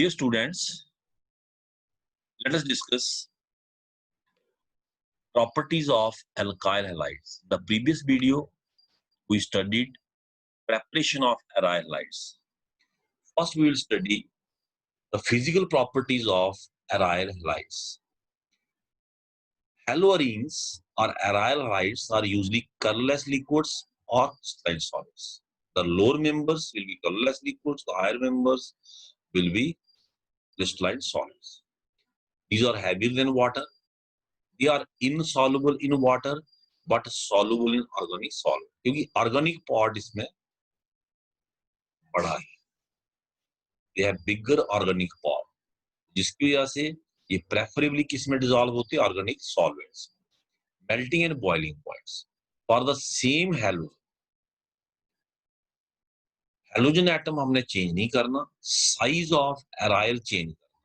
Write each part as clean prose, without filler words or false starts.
Dear students, let us discuss properties of alkyl halides. The previous video we studied preparation of aryl halides. First we will study the physical properties of aryl halides. Haloarenes or aryl halides are usually colorless liquids or crystalline solids. The lower members will be colorless liquids, the higher members will be crystalline solids. These are heavier than water. They are insoluble in water but soluble in organic solvent, क्योंकि organic part इसमें बड़ा है. They have bigger organic part, जिसकी वजह से ये preferably किसमें dissolve होते हैं? Organic solvents. Melting and boiling points for the same halogen atom हमने change नहीं करना, size of aryl change करना.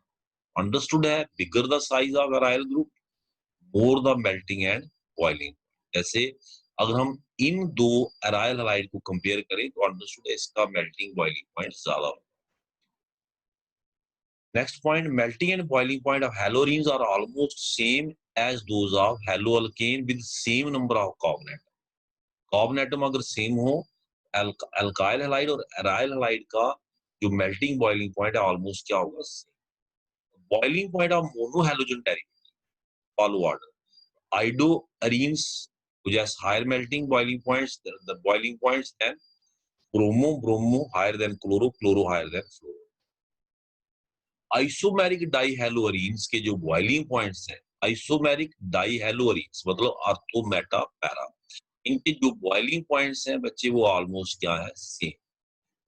Understood है? Bigger the size of aryl group, more the melting and boiling. जैसे अगर हम इन दो aryl halide को कंपेयर करें तो अंडरस्टूड है इसका मेल्टिंग बॉइलिंग पॉइंट ज्यादा होगा. Next point, melting and boiling point of haloarenes are almost same as those of haloalkane with same number of carbon atom. Carbon atom अगर सेम हो, alkyl halide और aryl halide का जो melting boiling point है almost क्या होगा? Boiling point of monohalogen derivative follow order. Iodoarenes which has higher melting boiling points, the boiling points, then bromo higher than chloro higher than fluoro. Isomeric dihaloarenes के जो boiling points हैं, isomeric dihaloarenes मतलब ortho Meta para, इनके जो boiling points हैं बच्चे वो almost क्या है? सेम.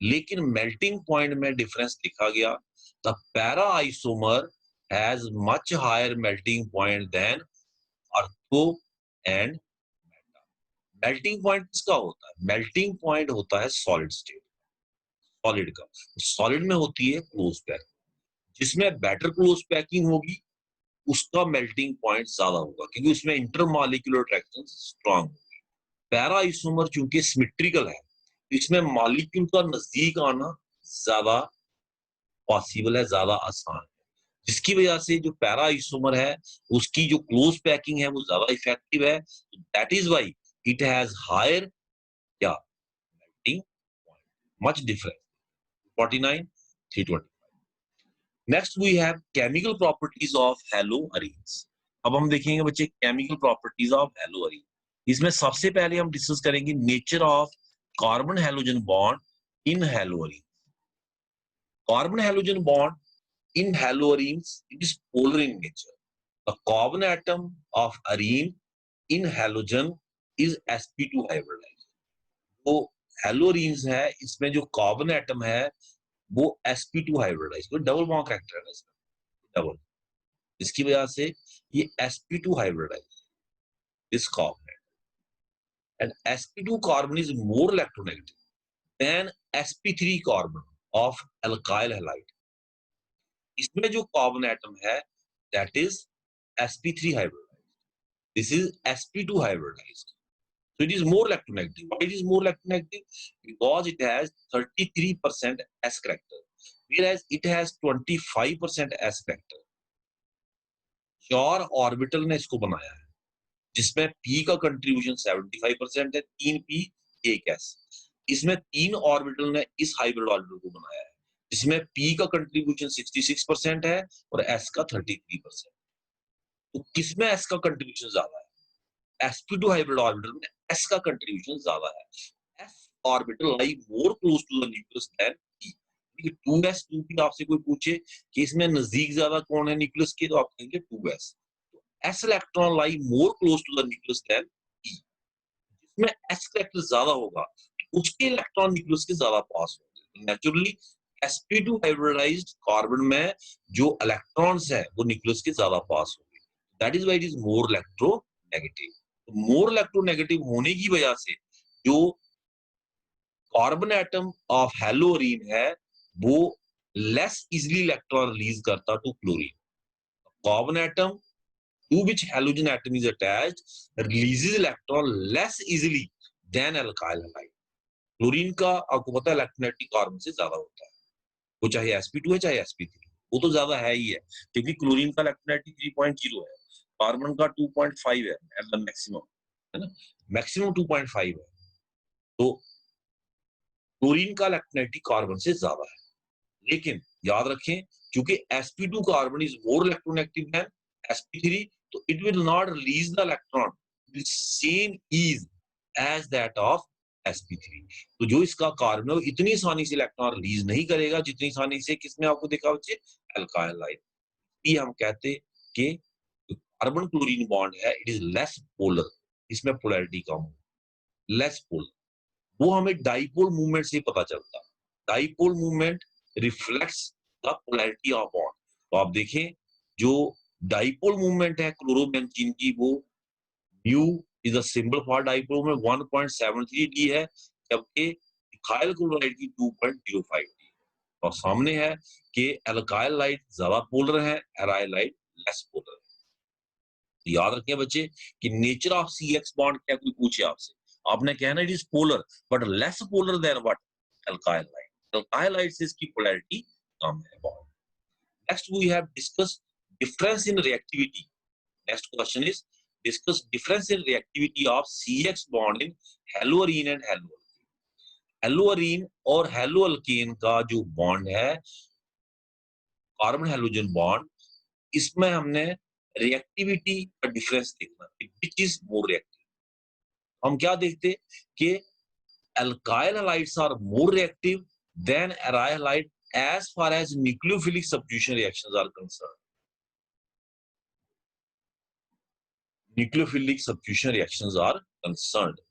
लेकिन melting point में डिफरेंस दिखा गया. The para isomer has much higher melting point than ortho and Meta. Melting point किसका होता है? मेल्टिंग पॉइंट होता है सॉलिड स्टेट, सॉलिड का. सॉलिड में होती है क्लोज पैकिंग. जिसमें बेटर क्लोज पैकिंग होगी उसका मेल्टिंग पॉइंट ज्यादा होगा, क्योंकि उसमें इंटरमॉलिक्यूलर अट्रैक्शन स्ट्रांग होगी. पैरा आइसोमर चूंकि सिमेट्रिकल है, इसमें मॉलिक्यूल का नजदीक आना ज्यादा पॉसिबल है, ज्यादा आसान है, जिसकी वजह से जो पैरा आइसोमर है उसकी जो क्लोज पैकिंग है वो ज्यादा इफेक्टिव है. That is why it has higher क्या melting point, much difference 49 325. Next we have chemical properties of haloarenes. अब हम देखेंगे बच्चे केमिकल प्रॉपर्टीज ऑफ हैलोअरीन. इसमें सबसे पहले हम डिस्कस करेंगे nature of carbon halogen bond in haloarene. Carbon halogen bond in haloarenes, it is polar in nature. The carbon atom of arene in halogen is sp2 hybridized. तो haloarenes है, इसमें जो carbon atom है वो sp2 hybridized, तो double bond character है इसमें, double. इसकी वजह से ये sp2 hybridized this carbon atom. And sp2 carbon is more electronegative than sp3 carbon of alkyl halide. इसमें जो कार्बन एटम है that is sp3 hybridized. This is sp2 hybridized. So it is more electronegative. Why it is more electronegative? Because it has 33% s character, whereas it has 25% s character. 4 orbital ने इसको बनाया है, जिसमें p का contribution 75% है, 3p 1s. इसमें 3 orbital ने इस हाइब्रिड ऑर्बिटल को बनाया है, जिसमें p का कंट्रीब्यूशन 66% है और s का 33%. तो किसमें s का कंट्रीब्यूशन ज्यादा है? sp2 हाइब्रिड ऑर्बिटल में s का कंट्रीब्यूशन ज्यादा है. s orbital lie more close to the nucleus than p. 2s 2p आपसे कोई पूछे कि इसमें नजदीक ज्यादा कौन है न्यूक्लियस के, तो आप कहेंगे 2s. तो s electron lie more close to the nucleus than p. जिसमें s कैरेक्टर ज्यादा होगा उसके इलेक्ट्रॉन न्यूक्लियस के ज्यादा पास होंगे. नेचुरली sp2 हाइब्रिडाइज्ड कार्बन में जो इलेक्ट्रॉन्स है वो न्यूक्लियस के ज्यादा पास होंगे. That is why it is more electronegative. More electronegative होने की वजह से जो कार्बन एटम ऑफ हैलोअरीन है वो लेस इजीली इलेक्ट्रॉन रिलीज करता to chlorine. Carbon atom to which halogen atom is attached releases electron less easily than alkyl halide. Chlorine का आपको पता है इलेक्ट्रोनेगेटिव कार्बन से ज्यादा होता है, वो चाहे sp2 है चाहे sp3. वो तो ज्यादा है ही है, क्योंकि क्लोरीन का इलेक्ट्रोनेगेटिव 3.0 है, कार्बन का 2.5 है एट द मैक्सिमम, है ना, मैक्सिमम 2.5 है, तो क्लोरीन का इलेक्ट्रोनेगेटिव कार्बन से ज्यादा है। लेकिन याद रखें, क्योंकि sp2 carbon is more electronegative than sp3, तो it will not release the electron with same ease as that of sp3। तो जो इसका कार्बन है वो इतनी आसानी से इलेक्ट्रॉन रिलीज नहीं करेगा जितनी आसानी से किसने आपको देखा बच्चे, अल्काइल हाइड। ये हम कहते कि कार्बन क्लोरीन बॉन्ड है इट इज लेस पोलर, इसमें पोलैरिटी कम हो, लेस पोलर। वो हमें डाइपोल मूवमेंट से पता चलता। Dipole movement reflects the polarity of bond. तो आप देखें जो डाइपोल मूवमेंट है क्लोरोबेंजीन की, वो mu is the symbol for dipole में 1.73 डी है, जबकि इथाइल क्लोराइड की 2.05 डी है। और सामने है कि एल्काइल लाइट ज्यादा पोलर है, एराइल लाइट लेस पोलर है। तो याद रखें बच्चे कि नेचर ऑफ CX बॉन्ड क्या, कोई पूछे आपसे, आपने कहना it is polar but less polar than what, alkyl halide. Alkyl halide से इसकी पोलैरिटी कम है bond. Next we have discuss difference in reactivity. Next question is discuss difference in reactivity of CX bond in haloarene and haloalkane. Haloarene और haloalkane का जो bond है, carbon halogen bond, इसमें हमने रिएक्टिविटी का डिफरेंस देखना, विच इज मोर रिएक्टिव। हम क्या देखते कि alkyl halides are more reactive than aryl halide as far as nucleophilic substitution reactions are concerned. Nucleophilic substitution reactions are concerned.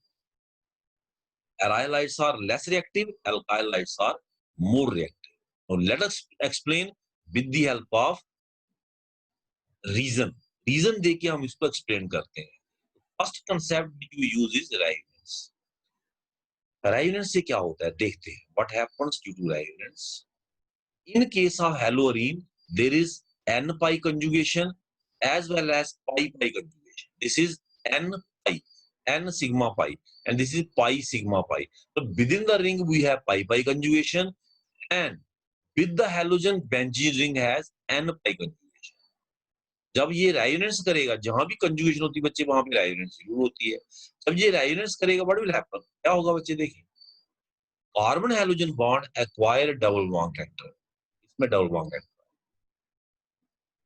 Aryl halides are less reactive, alkyl halides are more reactive. Now let us explain with the help of reason. Reason देके हम इसको explain करते हैं। First concept which we use is reactance. Reactance से क्या होता है देखते हैं। What happens due to reactance? In case of haloarine, there is n-pi conjugation as well as pi-pi conjugation. This is n-pi, n sigma pi, and this is pi sigma pi. So within the ring we have pi-pi conjugation, and with the halogen benzene ring has n-pi conjugation. जब ये resonance करेगा, जहां भी conjugation होती है बच्चे वहां पे रेजोनेंस जरूर होती है। जब ये रेजोनेंस करेगा व्हाट विल हैपन, क्या होगा बच्चे देखिए, carbon halogen bond acquire double bond character, इसमें डबल बॉन्ड कैरेक्टर।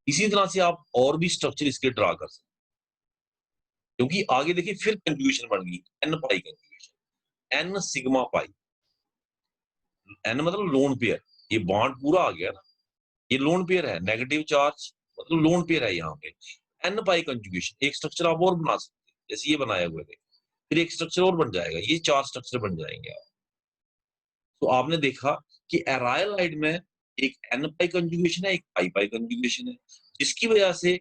इसी तरह से आप और भी स्ट्रक्चर इसके ड्रा कर सकते हैं, क्योंकि आगे देखिए फिर कंजुगेशन बन गई n pi conjugation, n sigma pi, n मतलब लोन पेयर, ये बॉन्ड पूरा आ गया ना, ये लोन पेयर है, नेगेटिव चार्ज मतलब लोन पेयर है यहाँ पे, एन पाई कंजुगेशन। एक स्ट्रक्चर आप और बना सकते हैं, जैसे ये बनाया हुआ है, फिर एक स्ट्रक्चर और बन जाएगा, ये 4 स्ट्रक्चर बन जाएंगे आप। तो आपने देखा कि एराइल हाइड में एक एन पाई कंजुगेशन है, एक पाई पाई कंजुगेशन है, जिसकी वजह से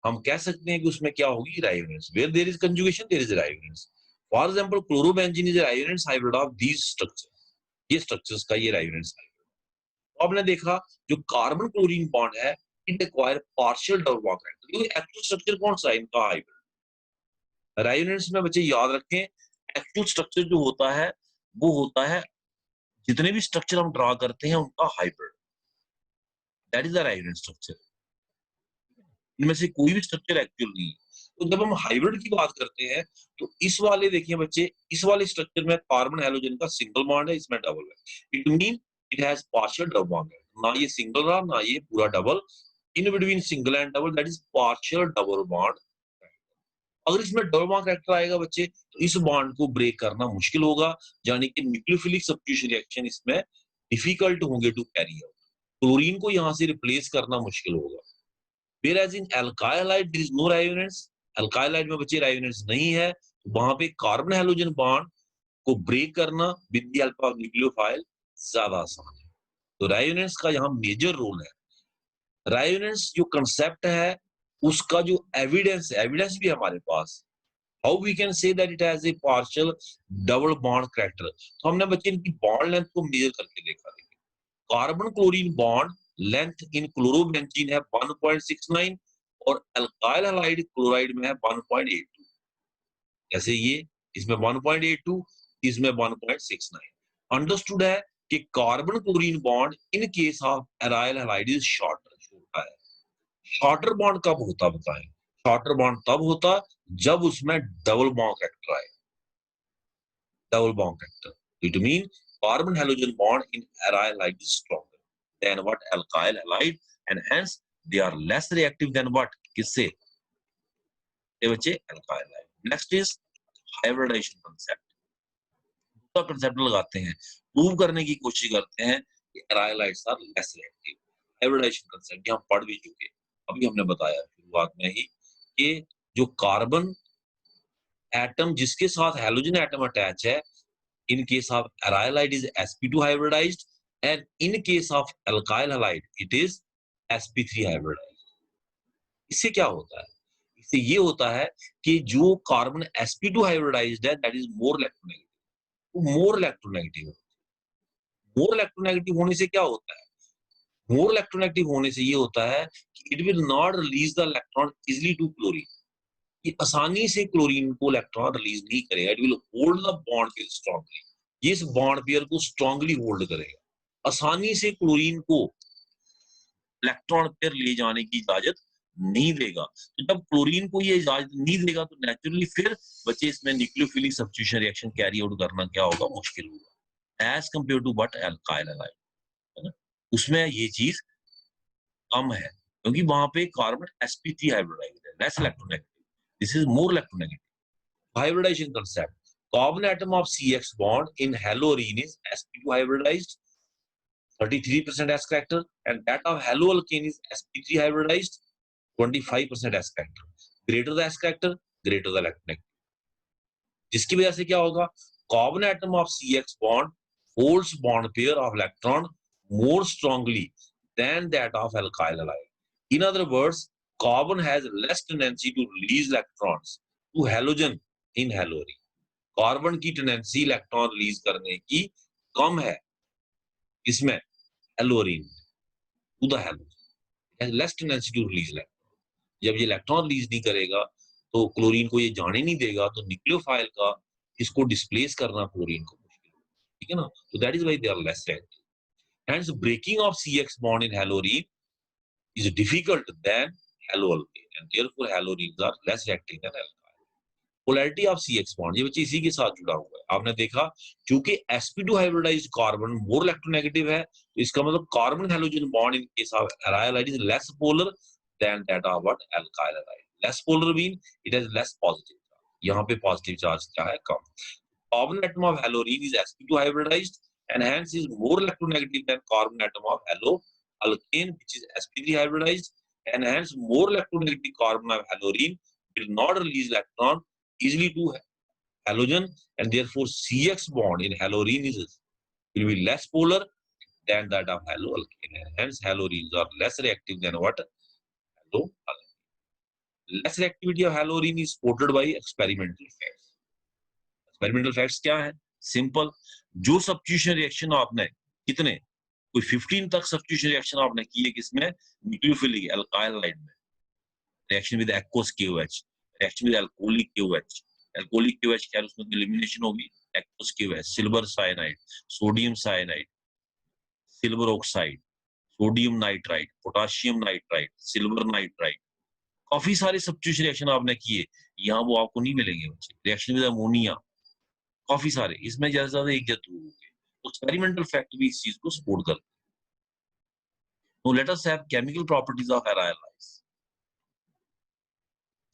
हम कह सकते हैं कि उसमें क्या होगी, resonance. Where there is conjugation there is resonance. For example chlorobenzene is resonance hybrid of these structure, ये स्ट्रक्चर्स का ये राइवलेंस हाइब्रिड। तो आपने देखा जो कार्बन क्लोरीन बॉन्ड है it acquire partial double bond character, क्योंकि एक्चुअल स्ट्रक्चर कौन सा है इनका, हाइब्रिड। राइवलेंस में बच्चे याद रखें एक्चुअल स्ट्रक्चर जो होता है वो होता है जितने भी स्ट्रक्चर हम ड्रा करते हैं उनका hybrid, that is the resonance structure. इनमें से कोई भी स्ट्रक्चर एक्चुअल नहीं है। तो जब हम हाइब्रिड की बात करते हैं तो इस वाले देखिए बच्चे, इस वाले स्ट्रक्चर में कार्बन हेलोजन का सिंगल बॉन्ड है, इसमें डबल है, it mean it has partial double bond है, ना ये सिंगल रहा ना ये पूरा double, in between single and double that is partial double bond. अगर इसमें डबल बॉन्ड कैरेक्टर आएगा बच्चे तो इस बॉन्ड को ब्रेक करना मुश्किल होगा, यानी कि न्यूक्लियोफिलिक सब्स्टिट्यूशन रिएक्शन इसमें डिफिकल्ट होंगे टू कैरी आउट, क्लोरीन को यहां से रिप्लेस करना मुश्किल होगा। Whereas in alkyl halide there is no reactance, alkyl halide में बच्चे reactance नहीं है, तो वहां पे कार्बन हेलोजन बॉन्ड को ब्रेक करना with the help of nucleophile ज्यादा आसान है। तो reactance का यहाँ मेजर रोल है। reactance जो कंसेप्ट है उसका जो एविडेंस है, एविडेंस भी हमारे पास, how we can say that it has a partial double bond character. तो हमने बच्चे इनकी बॉन्ड लेंथ को मेजर करके देखा, carbon chlorine bond length in chlorobenzene है 1.69 और अल्काइल हैलाइड क्लोराइड में है 1.82। जैसे ये इसमें 1.82, इसमें 1.69। अंडरस्टूड है कि carbon chlorine bond in case of aryl halide is shorter, shorter bond कब होता बताएं? शॉर्टर बॉन्ड तब होता जब उसमें डबल बॉन्ड कैरेक्टर आए, double bond character. It mean carbon halogen bond in aryl halide is stronger than what alkyl halide and hence they are less reactive than what किससे ये बच्चे alkyl halide। Next is hybridisation concept. दूसरा concept लगाते हैं, prove करने की कोशिश करते हैं कि aryl halides are less reactive। Hybridisation concept हम पढ़ भी चुके, अभी हमने बताया शुरुआत में ही कि जो कार्बन एटम जिसके साथ हैलोजन एटम अटैच है, in case of aryl halide is sp2 hybridized and in case of alkyl halide it is sp3 hybridized। इससे क्या होता है? इससे ये होता है कि जो कार्बन sp2 हाइब्रिडाइज्ड है that is more electronegative. More electronegative, more electronegative होने से क्या होता है? मोर इलेक्ट्रोनेगेटिव होने से ये होता है कि it will not release the electron easily to chlorine. ये आसानी से क्लोरीन को इलेक्ट्रॉन रिलीज नहीं करेगा। It will hold the bond pair strongly, ये इस बॉन्ड पेयर को स्ट्रांगली होल्ड करेगा, आसानी से क्लोरीन को इलेक्ट्रॉन पेयर ले जाने की इजाजत नहीं देगा। तो जब क्लोरीन को ये इजाजत नहीं देगा तो नेचुरली फिर बच्चे इसमें nucleophilic substitution reaction carry out करना क्या होगा? मुश्किल होगा as compare to what alkyl halide, है ना, उसमें ये चीज कम है क्योंकि वहां पे कार्बन sp3 हाइब्रिडाइज्ड है, less electronegative, this is more electronegative. Hybridization concept. Carbon atom of CX bond in haloarene is sp2 hybridized, 33% S character, and that of haloalkane is sp3 hybridized, 25% S character. Greater the S character, greater the electronegativity. जिसकी वजह से क्या होगा? Carbon atom of CX bond holds bond pair of electron more strongly than that of alkyl halide. In other words, carbon has less tendency to release electrons to halogen in haloarene. Carbon की tendency electron release करने की कम है इसमें haloarene to the halogen, less tendency to release electron. जब ये electron release नहीं करेगा तो क्लोरीन को ये जाने नहीं देगा, तो न्यूक्लियोफाइल का इसको डिस्प्लेस करना क्लोरीन को मुश्किल होगा, ठीक है ना। तो that is why they are less reactive. Hence breaking of CX bond in halorene is difficult than haloalkane and therefore halorenes are less reactive than alkyl। Polarity of CX bond, ये बच्चे इसी के साथ जुड़ा हुआ है। आपने देखा क्योंकि sp2 hybridised carbon more electronegative है, तो इसका मतलब carbon halogen bond in case of aryl halide is less polar than that of what alkyl halide। less polar mean it has less positive charge, यहाँ पे पॉजिटिव चार्ज क्या है? कम। Carbon atom of halorene is sp2 hybridized and hence is more electronegative than carbon atom of haloalkane which is sp3 hybridized and hence more electronegative carbon of halorene will not release electron easily to halogen and therefore CX bond in halorene is will be less polar than that of haloalkane and hence halorenes are less reactive than what haloalkane। Less reactivity of halorene is supported by experimental facts। experimental facts क्या है? Simple, जो substitution reaction आपने कितने कोई 15 तक substitution reaction आपने किए किसमें? न्यूक्लियोफिलिक अल्काइल हाइड में, reaction with aqueous KOH, reaction with alcoholic KOH। Alcoholic KOH क्या है? उसमें एलिमिनेशन होगी, aqueous KOH, silver cyanide, sodium cyanide, silver oxide, sodium nitride, potassium nitride, silver nitride, काफी सारे सब्स्टिट्यूशन रिएक्शन आपने किए, यहाँ वो आपको नहीं मिलेंगे बच्चे। रिएक्शन विद अमोनिया, काफी सारे, इसमें ज्यादा एक या दो होंगे। तो एक्सपेरिमेंटल फैक्ट भी इस चीज को सपोर्ट करते हैं। Now let us have chemical properties of aryl halides।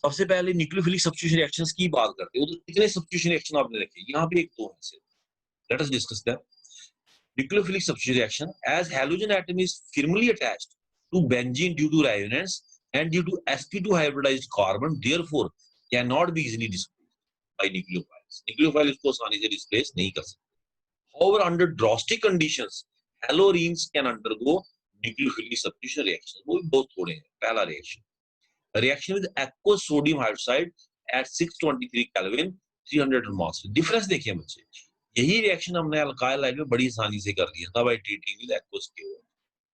सबसे पहले न्यूक्लियोफिलिक सब्स्टिट्यूशन रिएक्शंस की बात करते हैं। तो कितने सब्स्टिट्यूशन रिएक्शन आपने रखे? यहाँ पे एक दो है सिर्फ। Let us discuss that. Nucleophilic substitution reaction as halogen atom is firmly attached to benzene due to resonance and due to sp2 hybridized carbon therefore cannot be easily displaced by nucleophiles। Nucleophile इसको आसानी से displace नहीं कर सकते। However, under drastic conditions, halorenes can undergo nucleophilic substitution reaction। वो भी बहुत थोड़े हैं। पहला reaction, reaction with aqueous sodium hydroxide at 623 Kelvin 300 mass. Difference देखिए बच्चे, यही रिएक्शन हमने अल्काइल हाइड में बड़ी आसानी से कर दिया था by treating with aqueous KOH।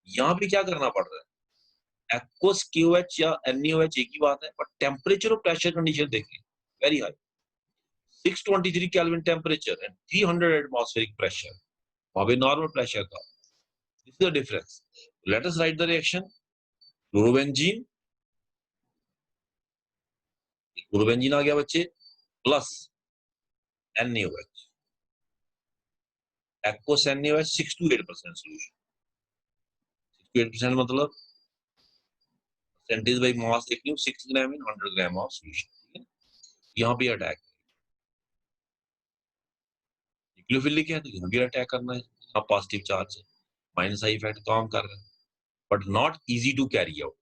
यहाँ पे क्या करना पड़ रहा है? aqueous KOH या NaOH एक ही बात है, पर टेम्परेचर और प्रेशर कंडीशन देखिए very high, 623 kelvin temperature and 300 atmospheric pressure, वहां पे नॉर्मल प्रेशर था। This is the difference. Let us write the reaction. Chlorobenzene chlorobenzene आ गया बच्चे plus NaOH, aqueous NaOH 6 to 8% solution. 6 to 8% मतलब परसेंटेज बाई मास देख लो, 6 ग्राम इन 100 gram of solution. यहाँ पे अटैक न्यूक्लियोफिलिक है तो यहाँ भी अटैक करना है, अब पॉजिटिव चार्ज है, माइनस आई इफेक्ट काम कर रहा है, but not easy to carry out.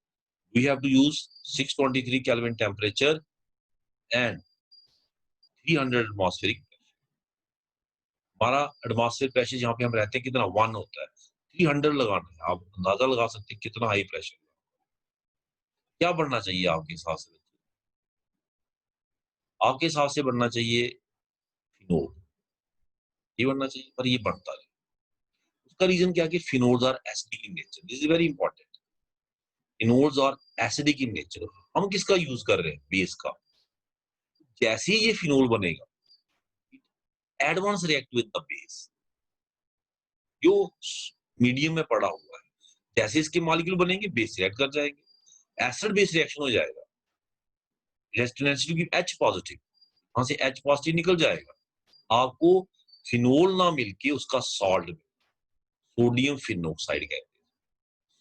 We have to use 623 kelvin temperature and 300 atmospheric. हमारा एटमॉस्फेयर प्रेशर जहाँ पे हम रहते हैं कितना 1 होता है, 300 लगाना है। आप अंदाजा लगा सकते हैं कितना हाई प्रेशर। क्या बढ़ना चाहिए आपके हिसाब से? आपके हिसाब से बढ़ना चाहिए फिनोल, ये बढ़ना चाहिए, पर ये बढ़ता नहीं। उसका रीजन क्या कि phenols are acidic in nature, this is very important. Phenols are acidic in nature. हम किसका यूज कर रहे हैं? बेस का। जैसे ही ये फिनोल बनेगा, advance react with the base जो मीडियम में पड़ा हुआ है। जैसे इसके मॉलिक्यूल बनेंगे, बेस रिएक्ट कर जाएंगे, एसिड बेस रिएक्शन हो जाएगा, H पॉजिटिव, वहां से H पॉजिटिव निकल जाएगा, आपको फिनोल ना मिलके उसका सॉल्ट, सोडियम फिनोक्साइड कहते हैं,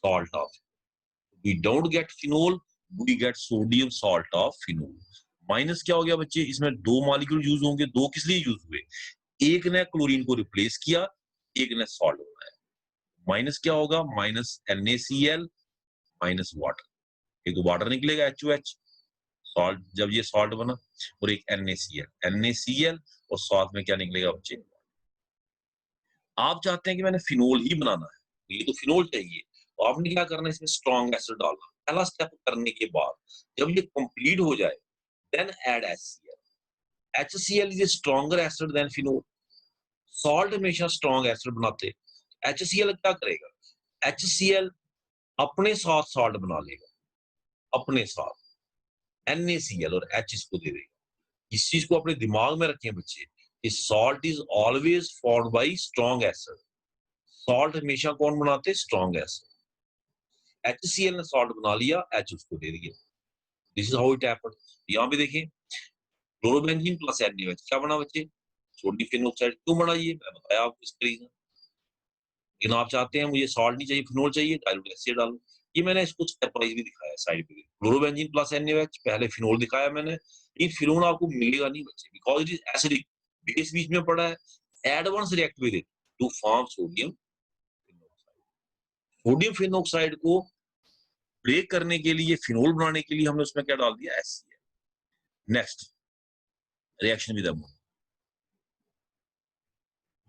salt of. We don't get phenol, we get sodium salt of phenol. Minus क्या हो गया बच्चे? इसमें 2 मॉलिक्यूल यूज होंगे। 2 किस लिए यूज हुए? एक ने क्लोरीन को रिप्लेस किया, एक ने सॉल्ट बनाया। माइनस क्या होगा? माइनस NaCl माइनस वाटर, एक तो वाटर निकलेगा HOH, सॉल्ट जब ये सॉल्ट बना, और एक NaCl और साथ में क्या निकलेगा बच्चे? आप चाहते हैं कि मैंने फिनोल ही बनाना है, तो ये तो फिनोल चाहिए, तो आपने क्या करना है? इसमें स्ट्रॉन्ग एसिड डालना। पहला स्टेप करने के बाद जब ये कंप्लीट हो जाए, then add HCl। HCl is a stronger acid than phenol. Salt हमेशा स्ट्रॉन्ग एसिड बनाते, HCl क्या करेगा? HCl अपने साथ सॉल्ट बना लेगा, अपने साथ NaCl और H इसको दे देगा। इस चीज को अपने दिमाग में रखें बच्चे, salt is always formed by strong acid. Salt हमेशा कौन बनाते? Strong acid. HCl ने सॉल्ट बना लिया, H उसको दे दिया। This is how it happened. यहाँ पे देखिए, क्लोरोबेंजीन प्लस NaOH क्या बना बच्चे? Sodium phenoxide. क्यों बना? ये मैं बताया आपको इसका रीजन। लेकिन आप चाहते हैं मुझे सॉल्ट नहीं चाहिए, फिनोल चाहिए, डाइल्यूट HCl डालो। ये मैंने इसको स्टेप वाइज भी दिखाया साइड पे। क्लोरोबेंजीन प्लस NaOH, पहले फिनोल दिखाया मैंने। ये फिनोल आपको मिलेगा नहीं बच्चे, because it is acidic, base बीच में पड़ा है। Advance react with it to form sodium phenoxide. Sodium phenoxide को ब्रेक करने के लिए, फिनोल बनाने के लिए हमने उसमें क्या डाल दिया? HCl। Next reaction with ammonia.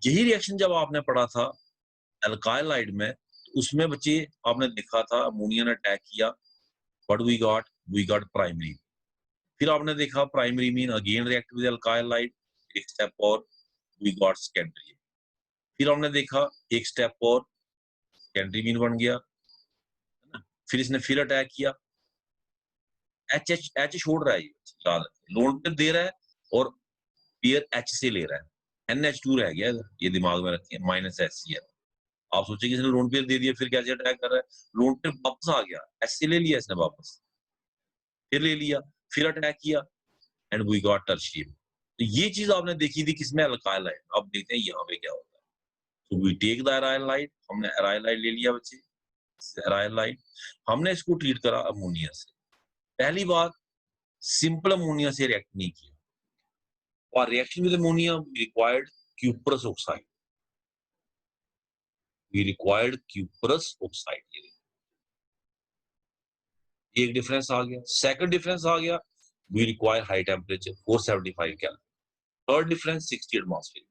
यही रिएक्शन जब आपने पढ़ा था अल्काइलाइड में, तो उसमें बच्चे आपने देखा था अमोनिया ने अटैक किया, व्हाट वी गॉट प्राइमरी। फिर आपने देखा primary mean again react with alkyl halide, एक स्टेप और वी गॉट सेकेंडरी। फिर हमने देखा एक स्टेप और सेकेंडरी मीन बन गया, फिर इसने फिर अटैक किया, H छोड़ रहा है, ये याद है, लोन पेयर दे रहा है और पेयर H से ले रहा है, NH2 रह गया, ये दिमाग में रखें, माइनस HCl। आप सोचिए किसी ने लोन पेयर दे दिया, फिर कैसे अटैक कर रहा है? लोन पेयर वापस आ गया, H से ले लिया इसने वापस, फिर ले लिया, फिर अटैक किया, एंड वी गॉट टर्शियम। तो ये चीज आपने देखी थी किसमें? अल्काइलाइड। अब देखते हैं यहाँ पे क्या होता है। तो वी टेक द एराइलाइड, हमने एराइलाइड ले लिया बच्चे, एराइलाइड, हमने इसको ट्रीट करा अमोनिया से। पहली बात, सिंपल अमोनिया से रिएक्ट नहीं किया, और reaction with ammonia we required cuprous oxide, we required cuprous oxide. एक डिफरेंस आ गया। सेकंड डिफरेंस आ गया, we require high temperature 475 kelvin. Third difference 60 atmosphere.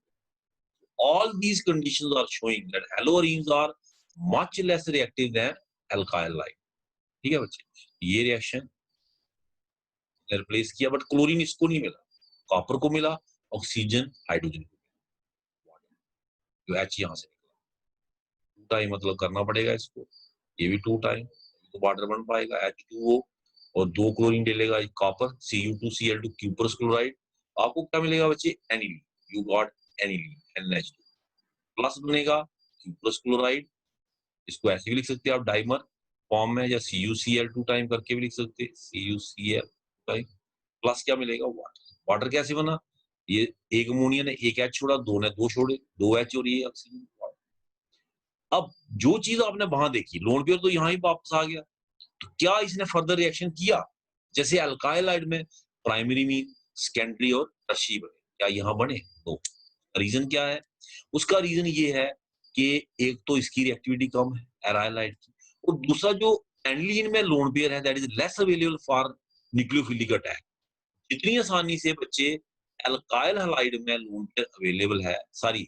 All these conditions are showing that haloarenes are much less reactive than alkyl line। ठीक है बच्चे, ये reaction replace किया, बट क्लोरीन इसको नहीं मिला, कॉपर को मिला, ऑक्सीजन हाइड्रोजन को मिला, जो H यहाँ से निकला। 2 टाइम मतलब करना पड़ेगा इसको, ये भी 2 टाइम, तो वाटर बन पाएगा H2O, और 2 क्लोरीन डालेगा कॉपर, Cu2Cl2 क्यूप्रस क्लोराइड। आपको क्या मिलेगा बच्चे? Aniline. You got aniline, NH2 plus बनेगा क्यूप्रस क्लोराइड। इसको ऐसे भी लिख सकते हैं आप डाइमर फॉर्म में, या CuCl2 टाइम करके भी लिख सकते हैं, CuCl टाइम। प्लस क्या मिलेगा, वाटर। वाटर कैसे बना, ये एक अमोनिया ने एक एच छोड़ा, दो ने दो छोड़े, दो एच और ये ऑक्सीजन। अब जो चीज आपने वहां देखी, लोन पेयर तो यहाँ ही वापस आ गया, तो क्या इसने फर्दर रिएक्शन किया, जैसे अल्काइलाइड में प्राइमरी मीन, सेकेंडरी और टर्शियरी बने, क्या यहाँ बने? नो। रीजन क्या है? उसका रीजन ये है कि एक तो इसकी रिएक्टिविटी कम है एराइलाइड की, और दूसरा जो एनिलीन में लोन पेयर है that is less available for nucleophilic attack. जितनी आसानी से बच्चे एल्काइल हैलाइड में लोन पेयर अवेलेबल है, सॉरी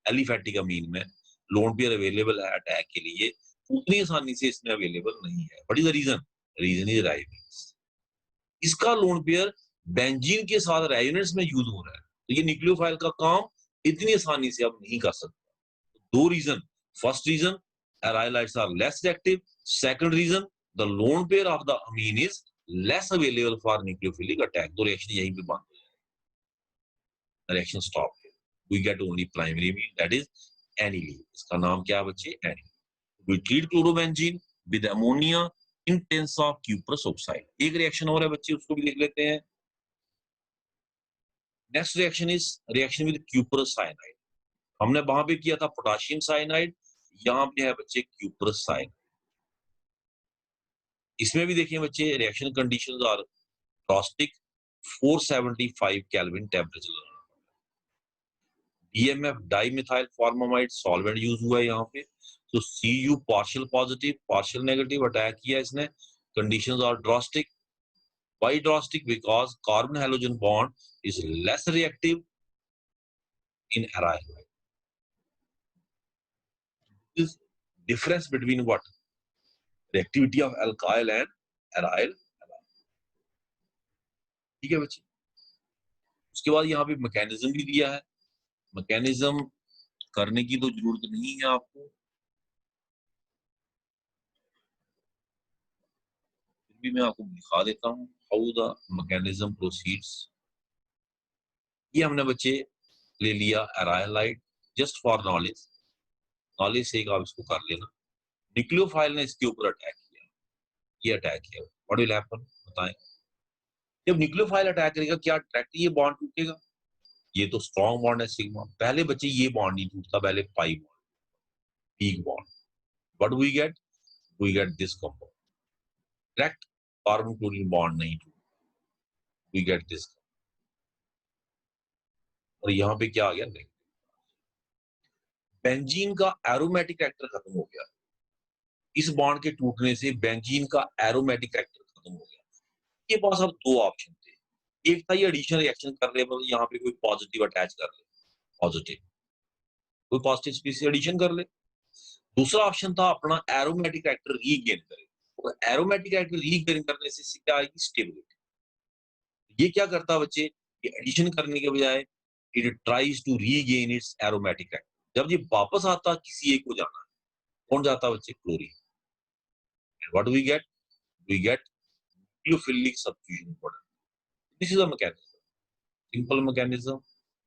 एलिफैटिक अमीन में लोन पेयर अवेलेबल है अटैक के लिए, उतनी आसानी से इसमें अवेलेबल नहीं है। What is the reason? Reason is ribose. इसका लोन पेयर बेंजीन के साथ रेजोनेंस में यूज हो रहा है, तो ये न्यूक्लियोफाइल का काम इतनी आसानी से अब नहीं कर सकता। दो reason, first reason aryl halides are less reactive, second reason the lone pair of the amine is less available for nucleophilic attack. तो रिएक्शन यहीं पे बंद हो जाएगा, reaction stop. We get only primary amine that is aniline. इसका नाम क्या है बच्चे? Aniline. We treat chlorobenzene with ammonia in tense of cuprous oxide. एक रिएक्शन और है बच्चे, उसको भी देख लेते हैं। Next reaction is reaction with cuprous cyanide. हमने वहां पे किया था पोटाशियम साइनाइड, यहाँ पे है बच्चे क्यूप्रस साइनाइड। इसमें भी देखिए बच्चे reaction conditions are drastic, 475 kelvin temperature. DMF dimethyl formamide solvent use हुआ है यहाँ पे, तो CU partial positive partial negative attack किया इसने। Conditions are drastic. Why drastic? Because carbon hydrogen bond is less reactive in aryl. Is difference between what? Reactivity of alkyl and aryl। ठीक है बच्चे। उसके बाद यहाँ पे मैकेनिज्म भी दिया है, मैकेनिज्म करने की तो जरूरत नहीं है आपको, फिर भी मैं आपको दिखा देता हूँ हाउ द मैकेनिज्म प्रोसीड्स। ये हमने बच्चे ले लिया एराइलाइड, जस्ट फॉर नॉलेज, नॉलेज से आप इसको कर लेना। न्यूक्लियोफाइल ने इसके ऊपर अटैक किया, ये अटैक किया, व्हाट विल हैपन बताएं? जब न्यूक्लियोफाइल अटैक करेगा क्या डायरेक्टली ये बॉन्ड टूटेगा? ये तो स्ट्रॉन्ग बॉन्ड है सिग्मा, पहले बच्चे ये बॉन्ड नहीं टूटता, पहले pi bond, peak bond. What we get this compound, direct carbon chlorine bond नहीं टूटता, वी गेट दिस। और यहाँ पे क्या आ गया? नहीं, बेंजीन का एरोमेटिक कैरेक्टर खत्म हो गया। इस बॉन्ड के टूटने से बेंजीन का एरोमेटिक कैरेक्टर खत्म हो गया। ये पास अब दो ऑप्शन थे, एक था ये एडिशन रिएक्शन कर ले, मतलब यहाँ पे कोई पॉजिटिव अटैच कर ले, पॉजिटिव कोई पॉजिटिव स्पीशीज एडिशन कर ले। दूसरा ऑप्शन था अपना एरोमेटिक कैरेक्टर रीगेन करे, और एरोमेटिक कैरेक्टर रीगेन करने से क्या आएगी? स्टेबिलिटी। ये क्या करता है बच्चे? ये एडिशन करने के बजाय it tries to regain its aromatic character. जब ये वापस आता किसी एक को जाना, कौन जाता बच्चे? Chlorine. What we get nucleophilic substitution product. This is the mechanism, simple mechanism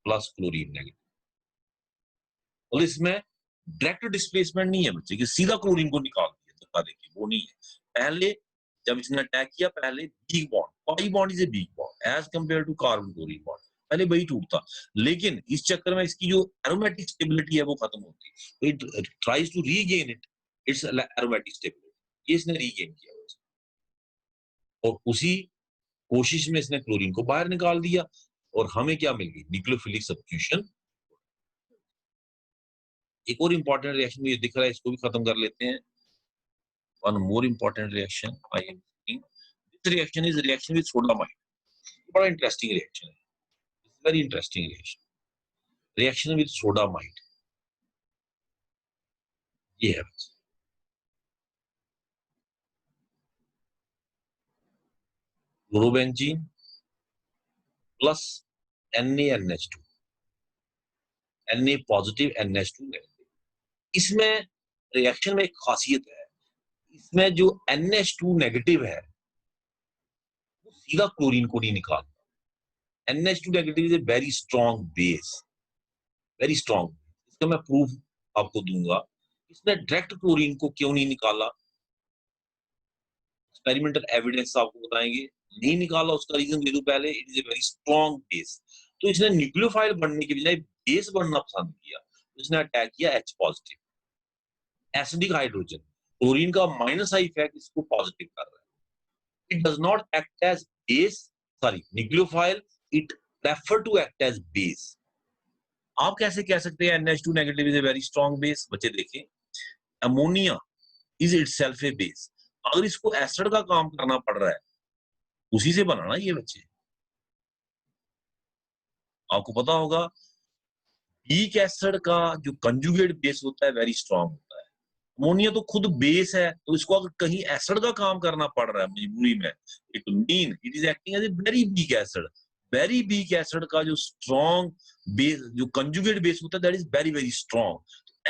plus chlorine negative. और इसमें डायरेक्ट डिस्प्लेसमेंट नहीं है बच्चे कि सीधा क्लोरीन को निकाल दिया धक्का देके, वो नहीं है। पहले जब इसने अटैक किया, पहले weak bond, pi bond is a weak bond as compare to carbon chlorine bond, पहले वही टूटता, लेकिन इस चक्कर में इसकी जो एरोमेटिक स्टेबिलिटी है वो खत्म होती है, तो it tries to regain its aromatic stability. ये इसने रीगेन किया बच्चे, और उसी कोशिश में इसने क्लोरीन को बाहर निकाल दिया, और हमें क्या मिल गई? Nucleophilic substitution. एक और इंपॉर्टेंट रिएक्शन ये दिख रहा है, इसको भी खत्म कर लेते हैं। One more important reaction I am seeing, this reaction is reaction with sodamide. बड़ा इंटरेस्टिंग रिएक्शन है, very interesting reaction, reaction with sodamide. ये है chlorobenzene plus NaNH2, Na positive NH2 negative. इसमें रिएक्शन में एक खासियत है, इसमें जो NH2 नेगेटिव है वो सीधा क्लोरीन को नहीं निकालता। NH2 negative is a very strong base, very strong. इसका मैं प्रूफ आपको दूंगा। इसने डायरेक्ट क्लोरीन को क्यों नहीं निकाला? एक्सपेरिमेंटल एविडेंस आपको बताएंगे, नहीं निकाला उसका रीजन दे दूं पहले, it is a very strong base. तो इसने न्यूक्लियोफाइल बनने के बजाय बेस बनना पसंद किया, तो इसने अटैक किया H positive, acidic hydrogen. Chlorine का माइनस आई इफेक्ट इसको पॉजिटिव कर रहा है। It does not act as base, sorry nucleophile, it prefer to act as base. आप कैसे कह सकते हैं NH2 negative is a very strong base? बच्चे देखें, ammonia is itself a base. अगर इसको एसिड का काम करना पड़ रहा है, उसी से बनाना ये बच्चे, आपको पता होगा वीक एसिड का जो कंजुगेट बेस होता है वेरी स्ट्रॉन्ग होता है। अमोनिया तो खुद बेस है, तो इसको अगर कहीं एसिड का काम करना पड़ रहा है मजबूरी में, it mean it is acting as a very weak acid. Very weak acid का जो स्ट्रॉन्ग बेस, जो कंजुगेट बेस होता है, that is very very strong.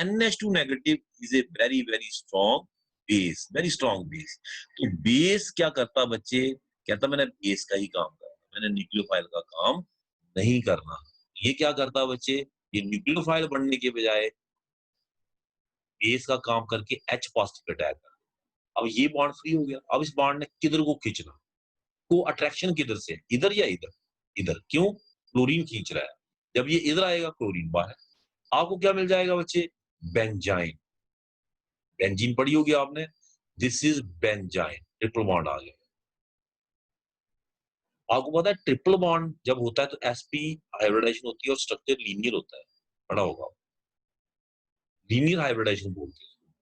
NH2 negative is a very very strong base, very strong base. तो base क्या करता बच्चे? कहता मैंने बेस का ही काम करना, मैंने न्यूक्लियोफाइल का काम नहीं करना। ये क्या करता बच्चे? ये न्यूक्लियोफाइल बनने के बजाय बेस का काम करके H पॉजिटिव अटैक कर। अब ये बॉन्ड फ्री हो गया। अब इस बॉन्ड ने किधर को खींचना, को अट्रैक्शन किधर से, इधर या इधर? इधर। क्यों? क्लोरीन खींच रहा है। जब ये इधर आएगा क्लोरीन बाहर, आपको क्या मिल जाएगा बच्चे? बेंजाइन। बेंजीन पढ़ी होगी आपने, this is benzyne, triple bond आ गया। आपको पता है ट्रिपल बॉन्ड जब होता है तो sp हाइब्रिडाइजेशन होती है और स्ट्रक्चर लीनियर होता है, पढ़ा होगा। लीनियर हाइब्रिडाइजेशन बोलते हैं,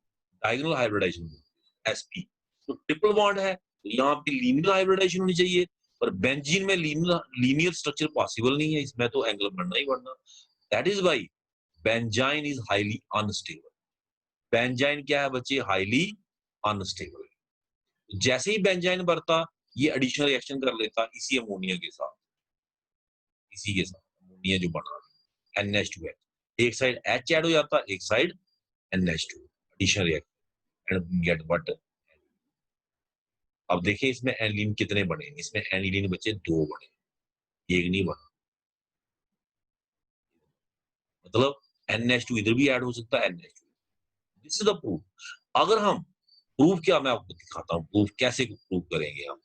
डायगोनल हाइब्रिडाइजेशन बोलते हैं, sp। तो ट्रिपल बॉन्ड है, तो यहाँ पे लीनियर हाइब्रिडाइजेशन होनी चाहिए, पर बेंजीन में लीनियर स्ट्रक्चर पॉसिबल नहीं है, इसमें तो एंगल बनना ही बनना। That is why benzene is highly unstable. Benzene क्या है बच्चे? Highly unstable. जैसे ही बेंजाइन बढ़ता, ये एडिशनल रिएक्शन कर लेता इसी अमोनिया के साथ, इसी के साथ अमोनिया जो बना NH2H, एक साइड H ऐड हो जाता, एक side NH2, additional reaction and get what. अब देखिए इसमें एनिलीन कितने बने? इसमें एनिलीन बचे 2 बने, एक नहीं बना। मतलब NH2 इधर भी ऐड हो सकता है, NH2। This is the proof. अगर हम प्रूफ, क्या मैं आपको दिखाता हूँ प्रूफ कैसे प्रूफ करेंगे हम।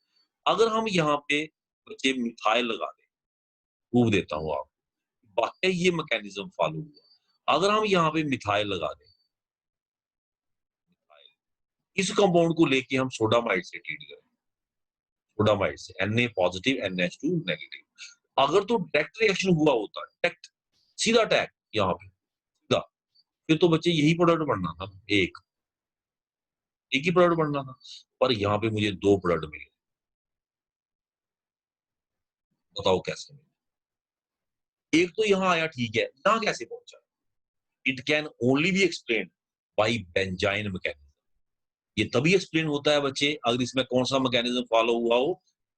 अगर हम यहाँ पे बच्चे मिथाइल लगा दें, प्रूफ देता हूँ आपको, वाकई ये मैकेनिज्म फॉलो हुआ। अगर हम यहाँ पे मिथाइल लगा दें, इस कंपाउंड को लेके हम सोडामाइड से ट्रीट करें, सोडामाइड से, Na पॉजिटिव NH2 नेगेटिव, अगर तो डायरेक्ट रिएक्शन हुआ होता, डायरेक्ट सीधा अटैक यहाँ पे सीधा, फिर तो बच्चे यही प्रोडक्ट बनना था, एक ही प्रोडक्ट बनना था। पर यहाँ पे मुझे 2 प्रोडक्ट मिले, बताओ कैसे मिले? एक तो यहाँ आया, ठीक है, यहाँ कैसे पहुंचा? It can only B explain by benzene mechanism. ये तभी एक्सप्लेन होता है बच्चे अगर इसमें कौन सा मैकेनिज्म फॉलो हुआ हो?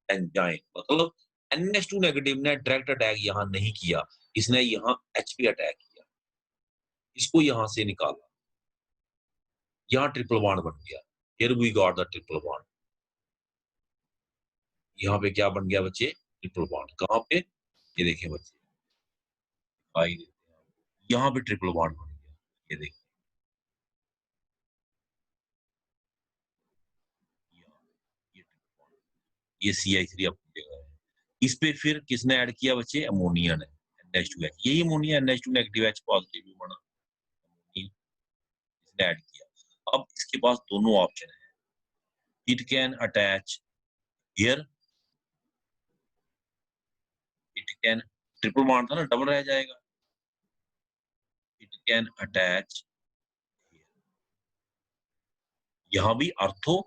बेंजाइन। मतलब NH2 नेगेटिव ने डायरेक्ट अटैक यहाँ नहीं किया, इसने यहाँ H पे अटैक किया, इसको यहाँ से निकाला, यहाँ ट्रिपल बॉन्ड बन गया। Here we got the triple bond. यहाँ पे क्या बन गया बच्चे? Triple bond. कहाँ पे? ये देखें बच्चे, यहाँ पे ट्रिपल बॉन्ड बन गया, ये देखिए, ये CH3 अपनी जगह है। इस पे फिर किसने ऐड किया बच्चे? अमोनिया ने, NH2H। यही ammonia NH2 negative H positive भी बना, इसने ऐड किया। अब इसके पास दोनों ऑप्शन है, it can attach here, it can, triple bond था ना, डबल रह जाएगा, इट कैन अटैच यहाँ भी अर्थो।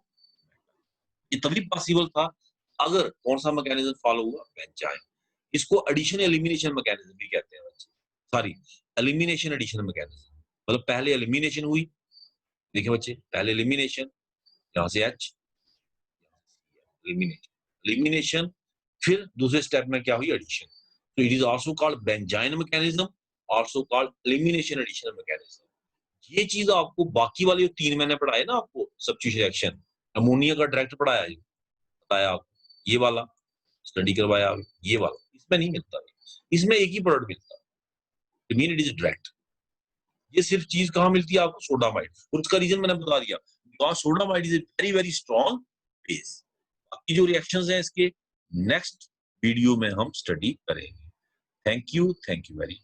ये तभी पॉसिबल था अगर कौन सा मैकेनिज्म फॉलो हुआ? बेंजाइन। इसको एडिशन एलिमिनेशन मैकेनिज्म भी कहते हैं बच्चे, सॉरी एलिमिनेशन एडिशन मैकेनिज्म। मतलब पहले एलिमिनेशन हुई, देखिए बच्चे, पहले एलिमिनेशन, यहाँ से H, एलिमिनेशन, एलिमिनेशन, फिर दूसरे स्टेप में क्या हुई? एडिशन। तो it is also called benzene mechanism, also called elimination addition mechanism. ये चीज आपको बाकी वाले 3 मैंने पढ़ाए ना आपको, सब्स्टिट्यूशन रिएक्शन, अमोनिया का डायरेक्ट पढ़ाया, बताया आपको, ये वाला स्टडी करवाया, ये वाला इसमें नहीं मिलता, इसमें एक ही प्रोडक्ट मिलता है, मीन इट इज डायरेक्ट। ये सिर्फ चीज कहाँ मिलती है आपको? सोडामाइड। और उसका रीजन मैंने बता दिया, because sodamide is a very very strong base. बाकी जो रिएक्शंस हैं इसके, नेक्स्ट वीडियो में हम स्टडी करेंगे। Thank you very